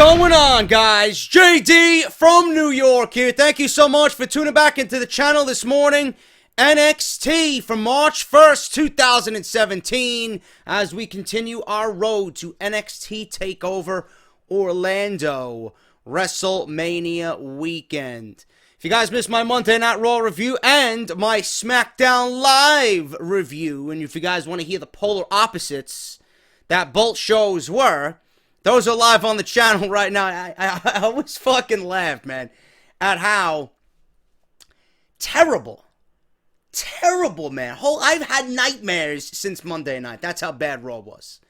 Going on, guys? JD from New York here. Thank you so much for tuning back into the channel this morning. NXT from March 1st, 2017, as we continue our road to NXT TakeOver Orlando WrestleMania weekend. If you guys missed my Monday Night Raw review and my SmackDown Live review, and if you guys want to hear the polar opposites that both shows were, those are live on the channel right now. I always fucking laughed, man, at how terrible, man. I've had nightmares since Monday night. That's how bad Raw was.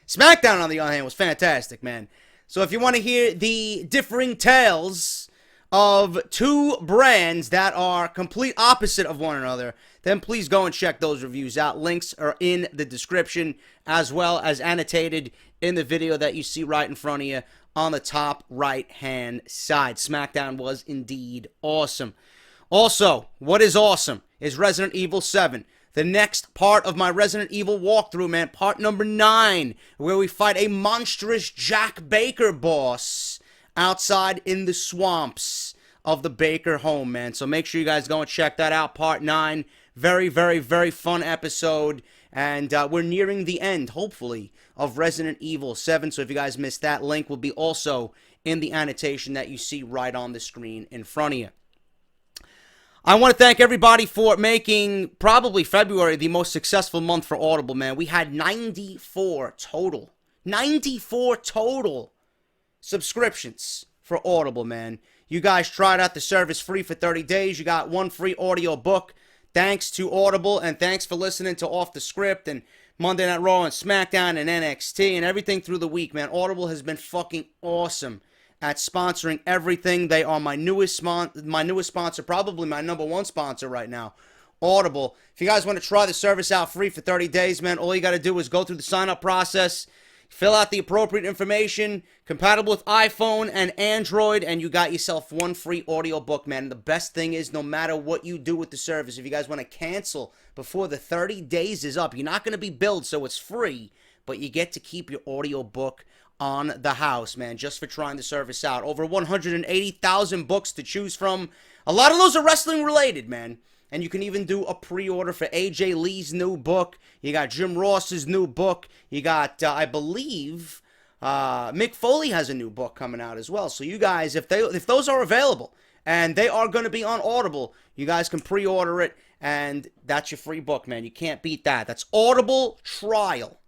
SmackDown, on the other hand, was fantastic, man. So if you want to hear the differing tales of two brands that are complete opposite of one another, then please go and check those reviews out. Links are in the description, as well as annotated in the video that you see right in front of you on the top right-hand side. SmackDown was indeed awesome. Also, what is awesome is Resident Evil 7. The next part of my Resident Evil walkthrough, man. Part number 9, where we fight a monstrous Jack Baker boss outside in the swamps of the Baker home, man. So make sure you guys go and check that out. Part 9. Very, very, very fun episode. And we're nearing the end, hopefully, of Resident Evil 7. So if you guys missed that, link will be also in the annotation that you see right on the screen in front of you. I want to thank everybody for making probably February the most successful month for Audible, man. We had 94 total subscriptions for Audible, man. You guys tried out the service free for 30 days. You got one free audio book. Thanks to Audible, and thanks for listening to Off the Script and Monday Night Raw and SmackDown and NXT and everything through the week, man. Audible has been fucking awesome at sponsoring everything. They are my newest sponsor, probably my #1 sponsor right now, Audible. If you guys want to try the service out free for 30 days, man, all you got to do is go through the sign-up process, fill out the appropriate information, compatible with iPhone and Android, and you got yourself one free audiobook, man. The best thing is, no matter what you do with the service, if you guys want to cancel before the 30 days is up, you're not going to be billed, so it's free, but you get to keep your audiobook on the house, man, just for trying the service out. Over 180,000 books to choose from. A lot of those are wrestling related, man. And you can even do a pre-order for AJ Lee's new book. You got Jim Ross's new book. You got, I believe, Mick Foley has a new book coming out as well. So you guys, if those are available and they are going to be on Audible, you guys can pre-order it, and that's your free book, man. You can't beat that. That's Audible Trial.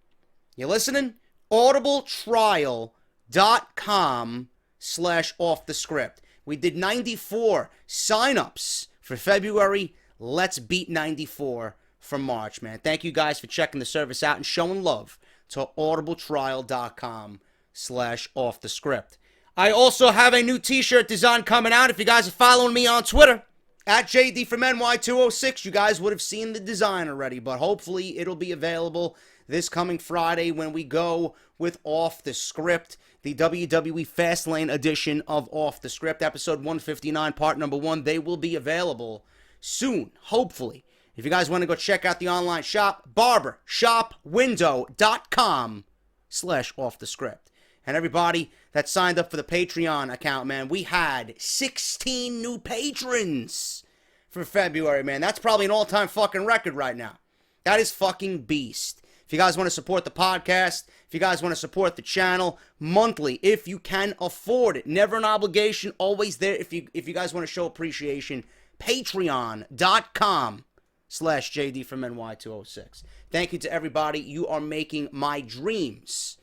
You listening? audibletrial.com/offthescript. We did 94 signups for February. Let's beat 94 for March, man. Thank you guys for checking the service out and showing love to audibletrial.com/offthescript. I also have a new t-shirt design coming out. If you guys are following me on Twitter, at JD from NY206, you guys would have seen the design already, but hopefully it'll be available this coming Friday when we go with Off the Script, the WWE Fastlane edition of Off the Script, episode 159, part number 1. They will be available soon, hopefully. If you guys want to go check out the online shop, barbershopwindow.com/offthescript. And everybody that signed up for the Patreon account, man, we had 16 new patrons for February, man. That's probably an all-time fucking record right now. That is fucking beast. If you guys want to support the podcast, if you guys want to support the channel monthly, if you can afford it, never an obligation, always there. If you guys want to show appreciation, patreon.com/JD from NY206. Thank you to everybody. You are making my dreams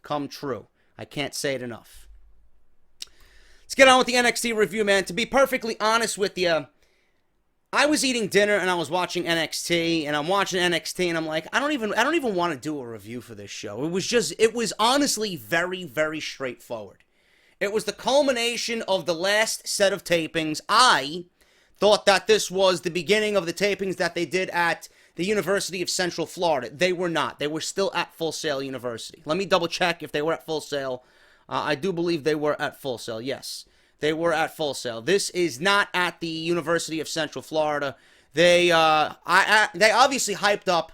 come true. I can't say it enough. Let's get on with the NXT review, man. To be perfectly honest with you, I was eating dinner and I was watching NXT, and I'm watching NXT and I'm like, I don't even want to do a review for this show. It was honestly very, very straightforward. It was the culmination of the last set of tapings. I thought that this was the beginning of the tapings that they did at the University of Central Florida. They were not. They were still at Full Sail University. Let me double check if they were at Full Sail. I do believe they were at Full Sail, yes. They were at Full Sail. This is not at the University of Central Florida. They obviously hyped up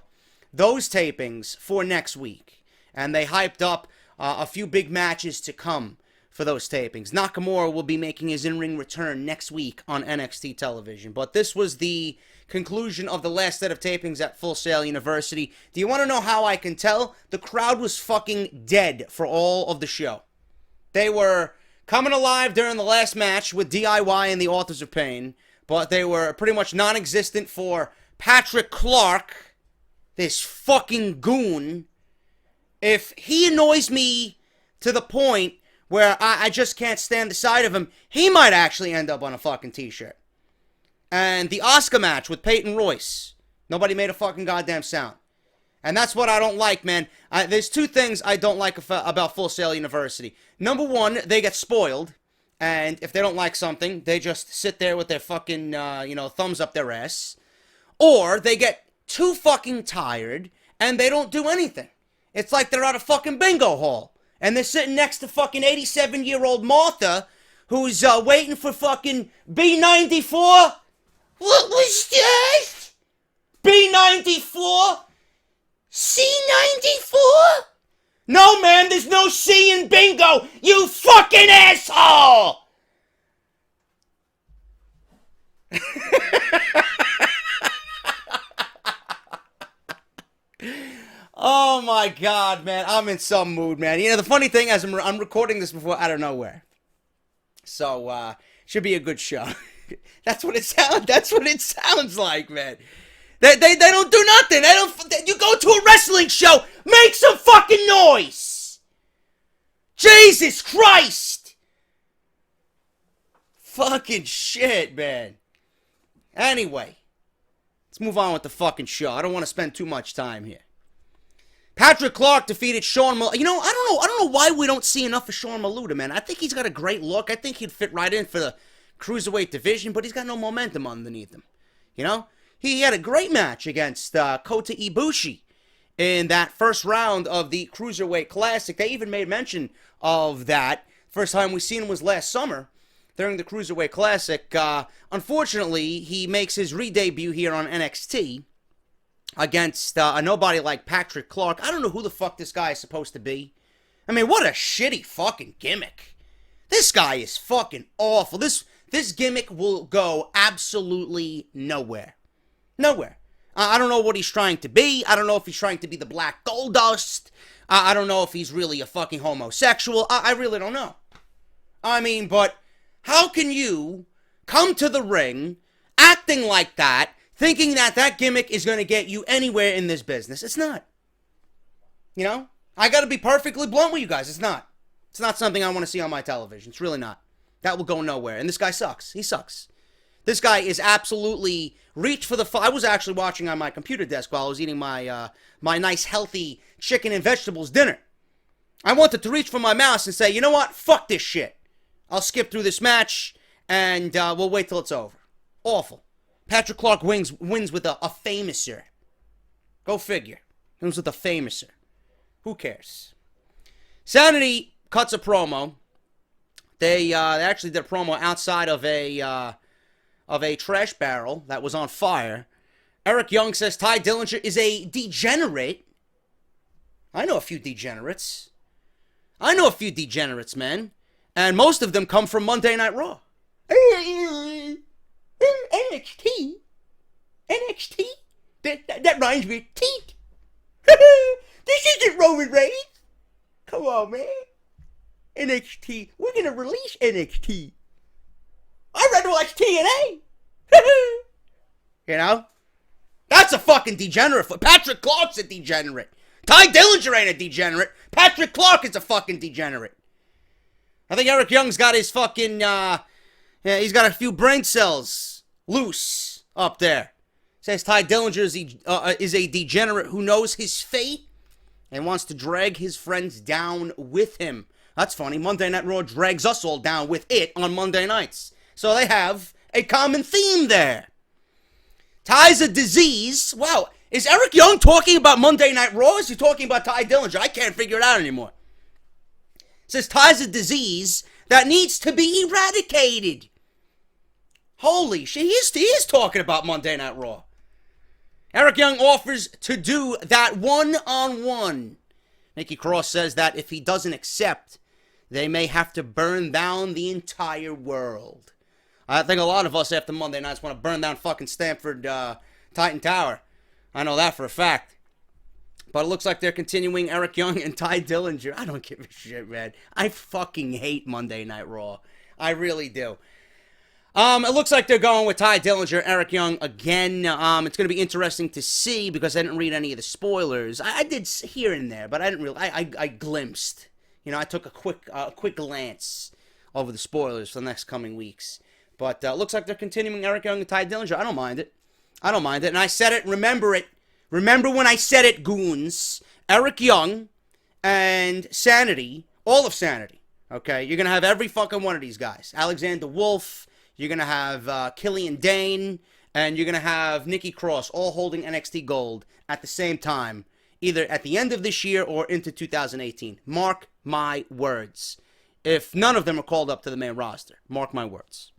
those tapings for next week. And they hyped up a few big matches to come for those tapings. Nakamura will be making his in-ring return next week on NXT television. But this was the conclusion of the last set of tapings at Full Sail University. Do you want to know how I can tell? The crowd was fucking dead for all of the show. They were coming alive during the last match with DIY and the Authors of Pain, but they were pretty much non-existent for Patrick Clark, this fucking goon. If he annoys me to the point where I just can't stand the sight of him, he might actually end up on a fucking t-shirt. And the Asuka match with Peyton Royce, nobody made a fucking goddamn sound. And that's what I don't like, man. There's two things I don't like about Full Sail University. Number one, they get spoiled. And if they don't like something, they just sit there with their fucking, thumbs up their ass. Or they get too fucking tired and they don't do anything. It's like they're at a fucking bingo hall. And they're sitting next to fucking 87-year-old Martha, who's waiting for fucking B94. What was that? B94? C94? No, man, there's no C in bingo, you fucking asshole! Oh my God, man, I'm in some mood, man. You know, the funny thing is I'm recording this before out of nowhere. So, should be a good show. That's what it sounds like, man. They don't do nothing. You go to a wrestling show, make some fucking noise. Jesus Christ. Fucking shit, man. Anyway, let's move on with the fucking show. I don't want to spend too much time here. Patrick Clark defeated Sean Maluta. You know, I don't know why we don't see enough of Sean Maluta, man. I think he's got a great look. I think he'd fit right in for the Cruiserweight division, but he's got no momentum underneath him. You know? He had a great match against Kota Ibushi in that first round of the Cruiserweight Classic. They even made mention of that. First time we seen him was last summer during the Cruiserweight Classic. Unfortunately, he makes his re-debut here on NXT against a nobody like Patrick Clark. I don't know who the fuck this guy is supposed to be. I mean, what a shitty fucking gimmick. This guy is fucking awful. This gimmick will go absolutely nowhere. Nowhere. I don't know what he's trying to be. I don't know if he's trying to be the Black Goldust. I don't know if he's really a fucking homosexual. I really don't know. I mean, but how can you come to the ring acting like that, thinking that that gimmick is going to get you anywhere in this business? It's not. You know? I got to be perfectly blunt with you guys. It's not. It's not something I want to see on my television. It's really not. That will go nowhere. And this guy sucks. He sucks. This guy is absolutely reach for the... I was actually watching on my computer desk while I was eating my nice, healthy chicken and vegetables dinner. I wanted to reach for my mouse and say, you know what? Fuck this shit. I'll skip through this match, and we'll wait till it's over. Awful. Patrick Clark wins with a famouser. Go figure. Wins with a famouser. Who cares? Sanity cuts a promo. They actually did a promo outside of a trash barrel that was on fire. Eric Young says Ty Dillinger is a degenerate. I know a few degenerates. Man. And most of them come from Monday Night Raw. NXT? That rhymes with teat. This isn't Roman Reigns. Come on, man. NXT. We're going to release NXT. I'd rather watch TNA. You know? That's a fucking degenerate. Patrick Clark's a degenerate. Ty Dillinger ain't a degenerate. Patrick Clark is a fucking degenerate. I think Eric Young's got his fucking, he's got a few brain cells loose up there. Says Ty Dillinger is a degenerate who knows his fate and wants to drag his friends down with him. That's funny. Monday Night Raw drags us all down with it on Monday nights. So they have a common theme there. Ty's a disease. Wow. Is Eric Young talking about Monday Night Raw? Or is he talking about Ty Dillinger? I can't figure it out anymore. Says Ty's a disease that needs to be eradicated. Holy shit. He is talking about Monday Night Raw. Eric Young offers to do that one-on-one. Nikki Cross says that if he doesn't accept They may have to burn down the entire world. I think a lot of us after Monday nights want to burn down fucking Stamford Titan Tower. I know that for a fact. But it looks like they're continuing Eric Young and Ty Dillinger. I don't give a shit, man. I fucking hate Monday Night Raw. I really do. It looks like they're going with Ty Dillinger, Eric Young again. It's going to be interesting to see because I didn't read any of the spoilers. I did here and there, but I didn't really. I glimpsed. You know, I took a quick glance over the spoilers for the next coming weeks. But it looks like they're continuing Eric Young and Ty Dillinger. I don't mind it. And I said it. Remember it. Remember when I said it, goons. Eric Young and Sanity, all of Sanity. Okay, you're going to have every fucking one of these guys. Alexander Wolfe, you're going to have Killian Dane, and you're going to have Nikki Cross, all holding NXT Gold at the same time, either at the end of this year or into 2018. Mark my words. If none of them are called up to the main roster, mark my words.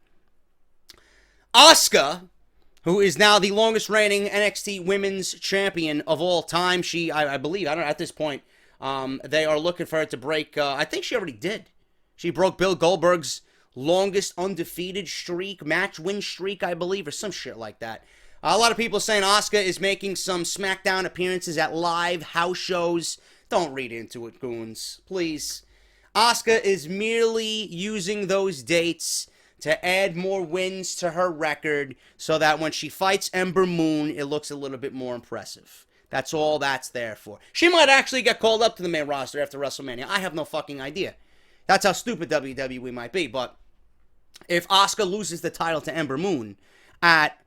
Asuka, who is now the longest reigning NXT Women's Champion of all time. I believe, I don't know, at this point, they are looking for her to break, I think she already did. She broke Bill Goldberg's longest undefeated streak, match win streak, I believe, or some shit like that. A lot of people saying Asuka is making some SmackDown appearances at live house shows. Don't read into it, goons, please. Asuka is merely using those dates to add more wins to her record so that when she fights Ember Moon, it looks a little bit more impressive. That's all that's there for. She might actually get called up to the main roster after WrestleMania. I have no fucking idea. That's how stupid WWE might be. But if Asuka loses the title to Ember Moon at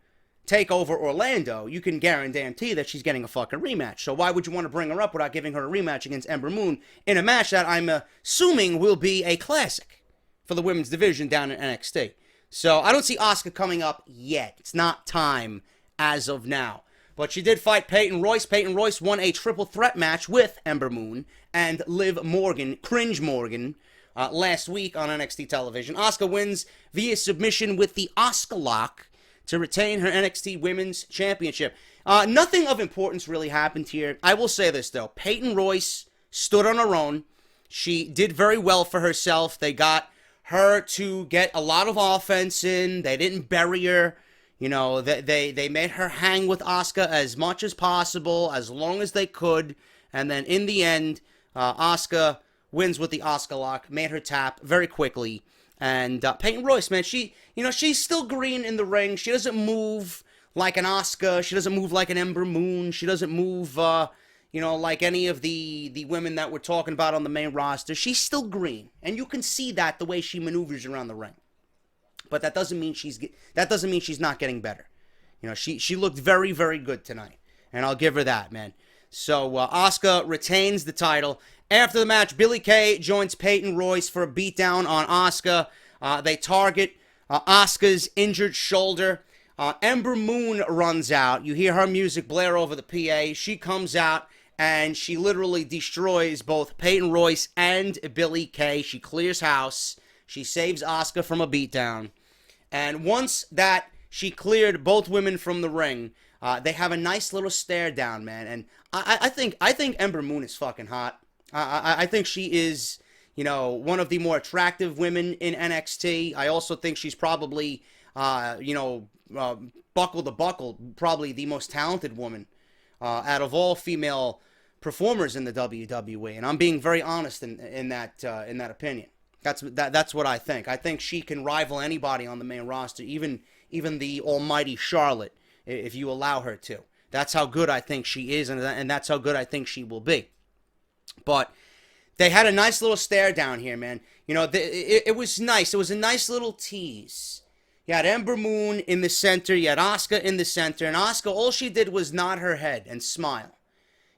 TakeOver Orlando, you can guarantee that she's getting a fucking rematch. So why would you want to bring her up without giving her a rematch against Ember Moon in a match that I'm assuming will be a classic for the women's division down in NXT. So I don't see Asuka coming up yet. It's not time as of now. But she did fight Peyton Royce. Peyton Royce won a triple threat match with Ember Moon and Liv Morgan, Cringe Morgan, last week on NXT television. Asuka wins via submission with the Asuka Lock to retain her NXT Women's Championship. Nothing of importance really happened here. I will say this, though. Peyton Royce stood on her own. She did very well for herself. They got her to get a lot of offense in. They didn't bury her. You know, they made her hang with Asuka as much as possible, as long as they could. And then in the end, Asuka wins with the Asuka Lock, made her tap very quickly. And Peyton Royce, man, she's still green in the ring. She doesn't move like an Asuka. She doesn't move like an Ember Moon. She doesn't move, like any of the women that we're talking about on the main roster. She's still green, and you can see that the way she maneuvers around the ring. But that doesn't mean she's not getting better. You know, she looked very, very good tonight, and I'll give her that, man. So Asuka retains the title. After the match, Billie Kay joins Peyton Royce for a beatdown on Asuka. They target Asuka's injured shoulder. Ember Moon runs out. You hear her music blare over the PA. She comes out, and she literally destroys both Peyton Royce and Billie Kay. She clears house. She saves Asuka from a beatdown. And once that she cleared both women from the ring, they have a nice little stare down, man. And I think Ember Moon is fucking hot. I think she is, one of the more attractive women in NXT. I also think she's probably, buckle to buckle, probably the most talented woman out of all female performers in the WWE. And I'm being very honest in that opinion. That's what I think. I think she can rival anybody on the main roster, even the almighty Charlotte, if you allow her to. That's how good I think she is, and that's how good I think she will be. But they had a nice little stare down here, man. It was nice. It was a nice little tease. You had Ember Moon in the center. You had Asuka in the center. And Asuka, all she did was nod her head and smile.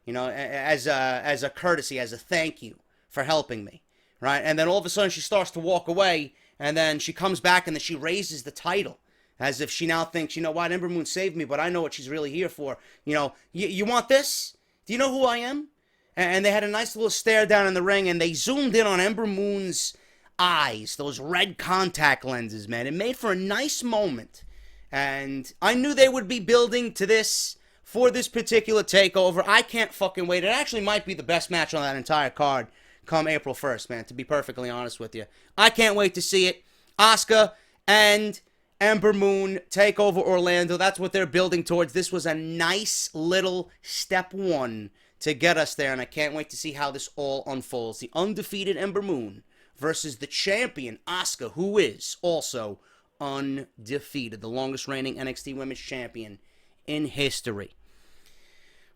As a courtesy, as a thank you for helping me. Right? And then all of a sudden she starts to walk away. And then she comes back and then she raises the title. As if she now thinks, you know what, Ember Moon saved me, but I know what she's really here for. You want this? Do you know who I am? And they had a nice little stare down in the ring, and they zoomed in on Ember Moon's eyes, those red contact lenses, man. It made for a nice moment. And I knew they would be building to this for this particular takeover. I can't fucking wait. It actually might be the best match on that entire card come April 1st, man, to be perfectly honest with you. I can't wait to see it. Asuka and Ember Moon take over Orlando. That's what they're building towards. This was a nice little step one to get us there, and I can't wait to see how this all unfolds. The undefeated Ember Moon versus the champion Asuka, who is also undefeated, the longest reigning NXT Women's Champion in history.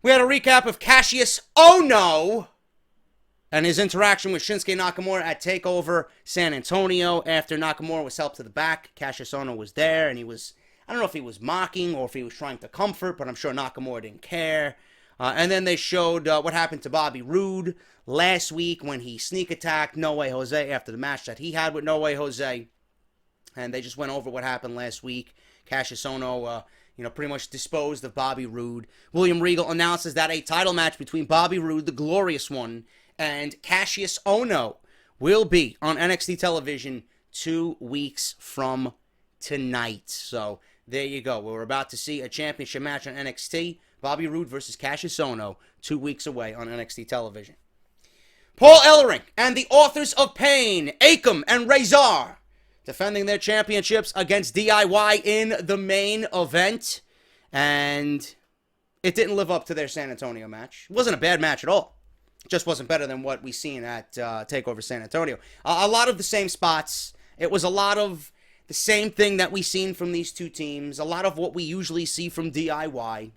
We had a recap of Kassius Ohno and his interaction with Shinsuke Nakamura at TakeOver San Antonio. After Nakamura was helped to the back, Kassius Ohno was there, and he was, I don't know if he was mocking or if he was trying to comfort, but I'm sure Nakamura didn't care. And then they showed what happened to Bobby Roode last week when he sneak attacked No Way Jose after the match that he had with No Way Jose. And they just went over what happened last week. Kassius Ohno, pretty much disposed of Bobby Roode. William Regal announces that a title match between Bobby Roode, the glorious one, and Kassius Ohno will be on NXT television 2 weeks from tonight. So there you go. We're about to see a championship match on NXT. Bobby Roode versus Kassius Ohno 2 weeks away on NXT television. Paul Ellering and the Authors of Pain, Akam and Razor, defending their championships against DIY in the main event. And it didn't live up to their San Antonio match. It wasn't a bad match at all. It just wasn't better than what we seen at TakeOver San Antonio. A lot of the same spots. It was a lot of the same thing that we seen from these two teams. A lot of what we usually see from DIY.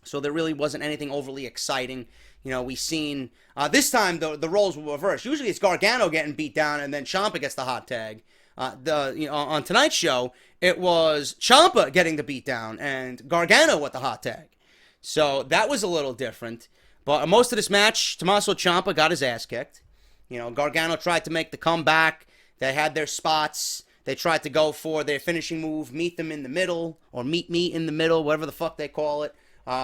So there really wasn't anything overly exciting. We seen, this time the roles were reversed. Usually it's Gargano getting beat down and then Ciampa gets the hot tag. On tonight's show, it was Ciampa getting the beat down and Gargano with the hot tag. So that was a little different. But most of this match, Tommaso Ciampa got his ass kicked. Gargano tried to make the comeback. They had their spots. They tried to go for their finishing move, meet them in the middle, or meet me in the middle, whatever the fuck they call it.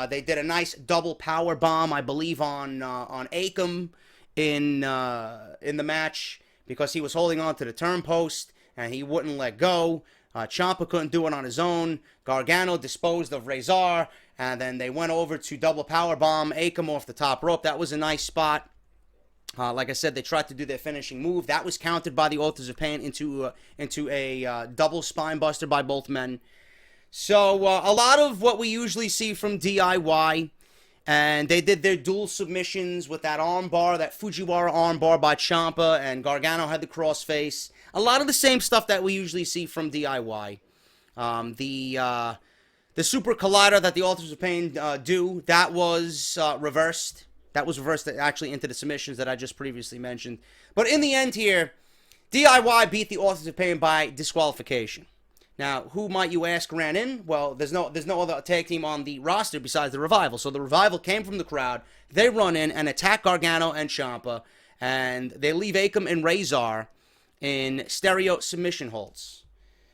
They did a nice double power bomb, I believe, on Akam in the match because he was holding on to the turn post and he wouldn't let go. Ciampa couldn't do it on his own. Gargano disposed of Razor, and then they went over to double power bomb Akam off the top rope. That was a nice spot. Like I said, they tried to do their finishing move. That was countered by the Authors of Pain into a double spine buster by both men. So, a lot of what we usually see from DIY, and they did their dual submissions with that armbar, that Fujiwara armbar by Ciampa, and Gargano had the crossface. A lot of the same stuff that we usually see from DIY. The Super Collider that the Authors of Pain do, that was reversed. That was reversed actually into the submissions that I just previously mentioned. But in the end here, DIY beat the Authors of Pain by disqualification. Now, who might you ask ran in? Well, there's no other tag team on the roster besides the Revival. So the Revival came from the crowd. They run in and attack Gargano and Ciampa, and they leave Akam and Razor in stereo submission holds.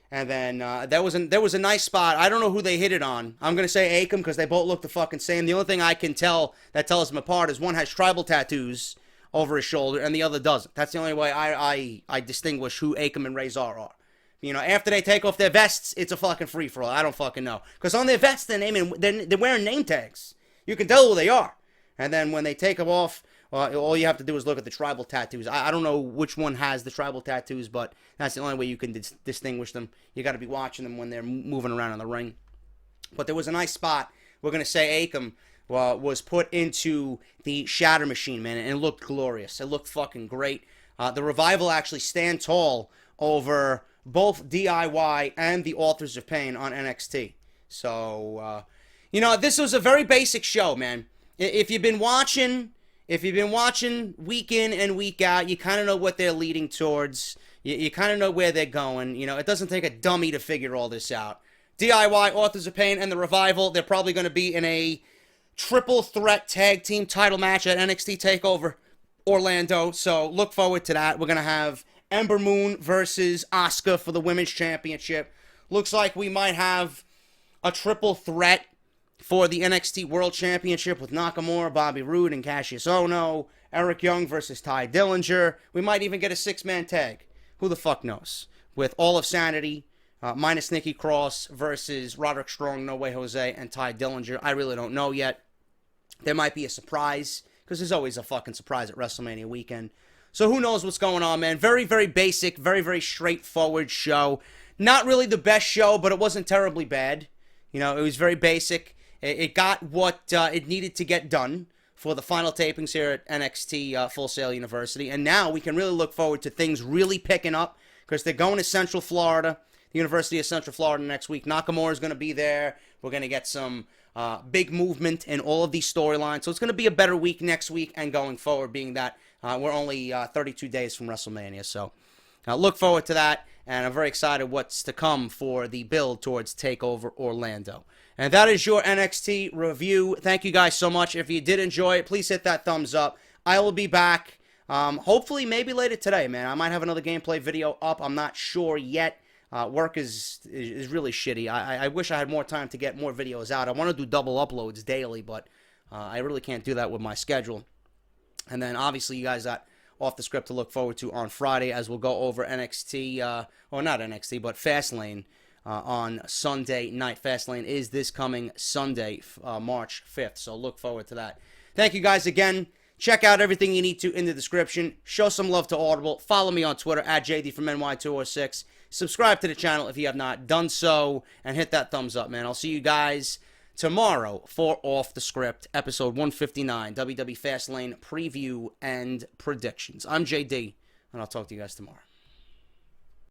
And then there was a nice spot. I don't know who they hit it on. I'm gonna say Akam because they both look the fucking same. The only thing I can tell that tells them apart is one has tribal tattoos over his shoulder and the other doesn't. That's the only way I distinguish who Akam and Razor are. After they take off their vests, it's a fucking free-for-all. I don't fucking know. Because on their vests, they're wearing name tags. You can tell who they are. And then when they take them off, all you have to do is look at the tribal tattoos. I don't know which one has the tribal tattoos, but that's the only way you can distinguish them. You got to be watching them when they're moving around in the ring. But there was a nice spot. We're going to say Akam was put into the Shatter Machine, man, and it looked glorious. It looked fucking great. The Revival actually stand tall over both DIY and the Authors of Pain on NXT. So, this was a very basic show, man. If you've been watching week in and week out, you kind of know what they're leading towards. You kind of know where they're going. It doesn't take a dummy to figure all this out. DIY, Authors of Pain, and the Revival, they're probably going to be in a triple threat tag team title match at NXT TakeOver Orlando. So look forward to that. We're going to have Ember Moon versus Asuka for the Women's Championship. Looks like we might have a triple threat for the NXT World Championship with Nakamura, Bobby Roode, and Kassius Ohno. Eric Young versus Ty Dillinger. We might even get a six-man tag. Who the fuck knows? With All of Sanity, minus Nikki Cross versus Roderick Strong, No Way Jose, and Ty Dillinger. I really don't know yet. There might be a surprise, because there's always a fucking surprise at WrestleMania weekend. So who knows what's going on, man. Very, very basic, very, very straightforward show. Not really the best show, but it wasn't terribly bad. You know, it was very basic. It got what it needed to get done for the final tapings here at NXT Full Sail University. And now we can really look forward to things really picking up because they're going to Central Florida, the University of Central Florida next week. Nakamura is going to be there. We're going to get some big movement in all of these storylines. So it's going to be a better week next week and going forward, being that we're only 32 days from WrestleMania. So look forward to that. And I'm very excited what's to come for the build towards TakeOver Orlando. And that is your NXT review. Thank you guys so much. If you did enjoy it, please hit that thumbs up. I will be back, hopefully maybe later today, man. I might have another gameplay video up. I'm not sure yet. Work is really shitty. I wish I had more time to get more videos out. I want to do double uploads daily, but I really can't do that with my schedule. And then obviously you guys got Off the Script to look forward to on Friday as we'll go over NXT, or not NXT, but Fastlane on Sunday night. Fastlane is this coming Sunday, March 5th, so look forward to that. Thank you guys again. Check out everything you need to in the description. Show some love to Audible. Follow me on Twitter at JD from NY206. Subscribe to the channel if you have not done so, and hit that thumbs up, man. I'll see you guys tomorrow for Off the Script, episode 159, WWE Fastlane preview and predictions. I'm JD, and I'll talk to you guys tomorrow.